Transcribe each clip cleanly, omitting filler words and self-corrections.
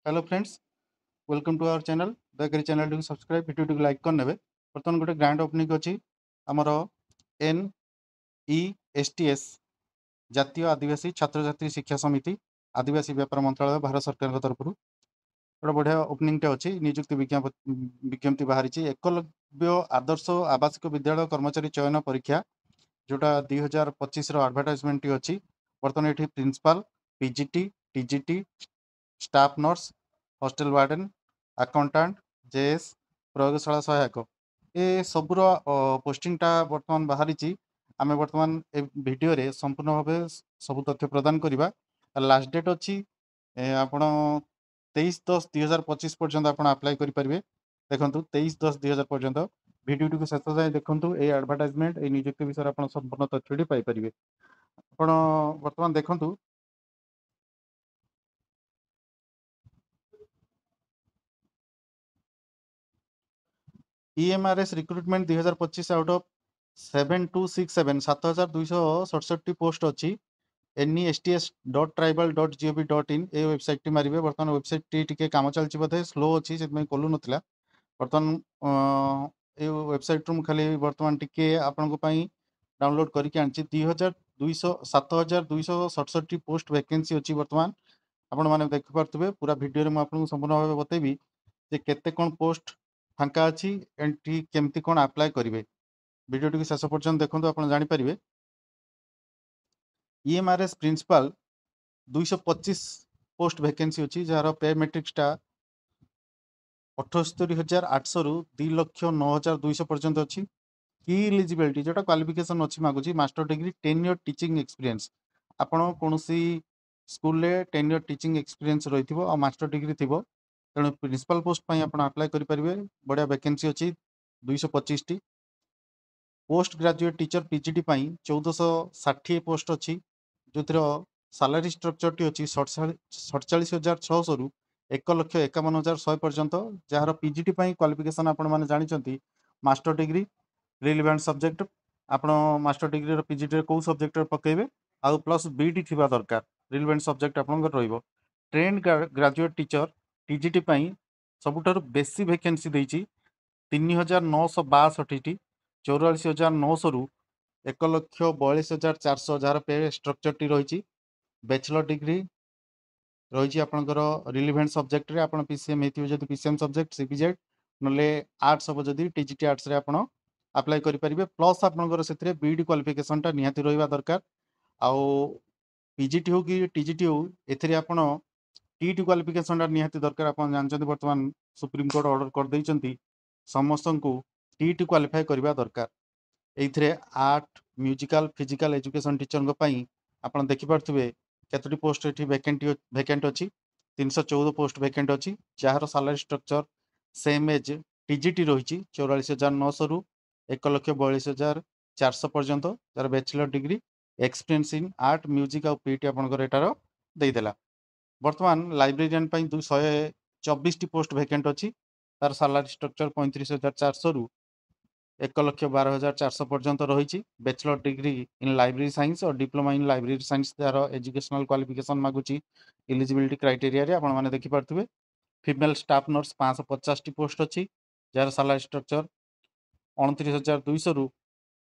Hello friends, welcome to our channel. दयाकोरी channel को subscribe, video को लाइक करने। बर्तमान गोटे ग्रांड ओपनिंग अच्छी आमर NESTS जातीय आदिवासी छात्र छात्री शिक्षा समिति आदिवासी व्यापार मंत्रालय भारत सरकार तरफ गोटे बढ़िया ओपनिंग अच्छी नियुक्ति विज्ञप्ति बाहरी एकलव्य आदर्श आवासिक विद्यालय कर्मचारी चयन परीक्षा जोटा 2025 एडवर्टाइजमेंट अच्छी। बर्तमान ये principal, PGT, TGT, staff nurse, hostel warden, accountant, JS, प्रयोगशाला सहायक ए सबूर पोस्टिंगटा बर्तमान बाहरी। आम बर्तमान ए वीडियो रे संपूर्ण भाव सब तथ्य प्रदान करवा। लास्ट डेट अच्छी आपण 23/10/2025 पर्यंत आप अप्लाई करेंगे। देखो 23/10/2000 पर्यंत वीडियो टी शेष जाए देखूँ ये एडवर्टाइजमेंट ये नियुक्ति विषय आप संपूर्ण तथ्यटी पाइपर। आप बर्तमान देखूँ EMRS recruitment 2025 out of 7267 7267 post अच्छी। NESTS.tribal.gov.in ए वेबसाइट टी मारे। बर्तमान वेबसाइट टी काम चलती बोधे स्लो अच्छी से खोलू ना। बर्तमान ये वेबसाइट रू खाली बर्तमान टी आपण डाउनलोड करके आनी 7267 पोस्ट वैकेंसी अच्छी। बर्तमान आपण मैंने देखिपे पूरा वीडियो में आपको संपूर्ण भाव बतेबी जे केते कौन पोस्ट फांका अच्छी एंड केमती कौन अप्लाई करेंगे। वीडियो टी शेष पर्यंत देखो आप जानीपर। EMRS प्रिंसिपल 225 पोस्ट वैकेंसी अच्छी जार पे मेट्रिक्सटा 78,800 रु 2,09,200 पर्यंत अच्छी। की इलिजिबिलिटी जोटा क्वालिफिकेशन अच्छी मागुची master degree 10 year teaching experience. आपण कौन स्कूल 10 इयर टीचिंग एक्सपीरियंस रही और मास्टर डिग्री थी तेणु प्रिंसिपल पोस्ट पर अप्लाई करेंगे। बढ़िया वैकेंसी अच्छी 225 T. Post graduate teacher PGT 1460 post अच्छी जो सालारी स्ट्रक्चर टी अच्छी 47,600 रु 1,51,100 पर्यंत जार PGT क्वालिफिकेशन आपण मैंने जानते मास्टर डिग्री रिलेवेंट सब्जेक्ट आपण मास्टर डिग्री PGT कौ सब्जेक्ट पकेबे आउ प्लस BD थिबा दरकार रिलेवेंट सब्जेक्ट आपनकर रहइबो। ट्रेन ग्रेजुएट टीचर TGT सबुठारु बेसी वैकेंसी देइची 3,962 टी 44,900 रु 1,42,400 जार पे स्ट्रक्चर टी रही। बैचलर डिग्री रही आपंकर रिलेवेंट सब्जेक्ट रे आपण PCM हेतिबे जदि PCM सब्जेक्ट CPZ नले आर्ट्स हम जदि TGT आर्ट्स रे आपण अप्लाई करि परिबे। प्लस आपनकर सेथिरे BD क्वालिफिकेशन टा निहाती रहिबा दरकार। आउ PGT हो कि TGT हो एथिरे आपण TET क्वालिफिकेशन टा निहाती दरकार। आपण जानचंती वर्तमान सुप्रीम कोर्ट ऑर्डर कर दैचंती समस्त को TET क्वालिफाई करबा दरकार। एथिरे art musical physical education teacher पई आपण देखि पारथुबे केतोटी पोस्ट एठी वैकेंट अच्छी 314 पोस्ट वैकेंट अच्छी जार salary structure same as TGT रही 44,900 रु 1,42,400 पर्यंत जार bachelor degree experience in art music और PET आपंकर एटार देदेला। बर्तमान लाइब्रेरियन 224 पोस्ट वैकेंट अच्छी तार सालारी स्ट्रक्चर 35,400 रु 1,12,400 पर्यंत रही। Bachelor degree in library science or diploma in library science तार एजुकेशनल क्वालिफिकेशन मागुची इलिजिबिलिटी क्राइटेरिया रे आपण माने देखि पारथुबे। फीमेल स्टाफ नर्स 550 टी पोस्ट अच्छी जार सालारी स्ट्रक्चर 29,200 रु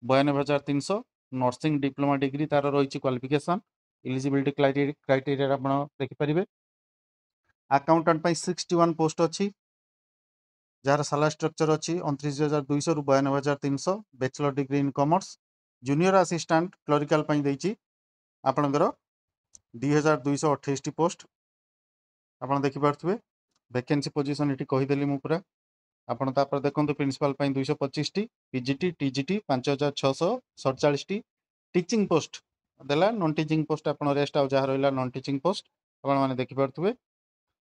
92,300। नर्सिंग डिप्लोमा डिग्री तार रही क्वालिफिकेशन इलिजिबिलिटी क्राइटेरिया आपण देखि परिबे। अकाउंटेंट 61 पोस्ट अच्छी जार सालारी स्ट्रक्चर अच्छी 29,200 रु 92,300। Bachelor degree in commerce. Junior assistant clerical आपणकर 2,228 टी पोस्ट आपण देखि पारथुबे। वैकेंसी पोजीशन ये कहीदेली मु पूरा। आपण तापर देखंतु प्रिंसिपल 225 टी PGT TGT 5,647 टी टीचिंग पोस्ट देला। नॉन टीचिंग पोस्ट आपण रेस्ट आ जहाँ रहा नॉन टीचिंग पोस्ट आपण माने देखि पारथुबे।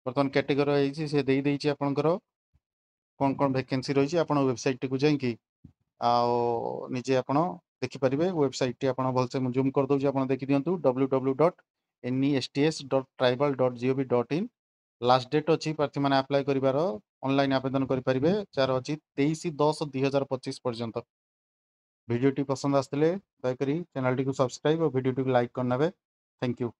बर्तमान कैटेगरी होइछि से देई देइछि आपणकर कौन कौन वैकेंसी रही है। आपण वेबसाइट को जाइए निजे आप देखिपारे। वेबसाइट टी आप भलसे जूम कर दूसरी आप देखी दिंतु www.nests.tribal.gov.in। लास्ट डेट अच्छी प्रार्थी मैंने अप्लाई कर ऑनलाइन आवेदन करेंगे जार अच्छी 23/10/2025 पर्यंत। वीडियो टी पसंद आसते दयाकोरी चैनल टी को सब्सक्राइब और वीडियो टी को लाइक करने। Thank you.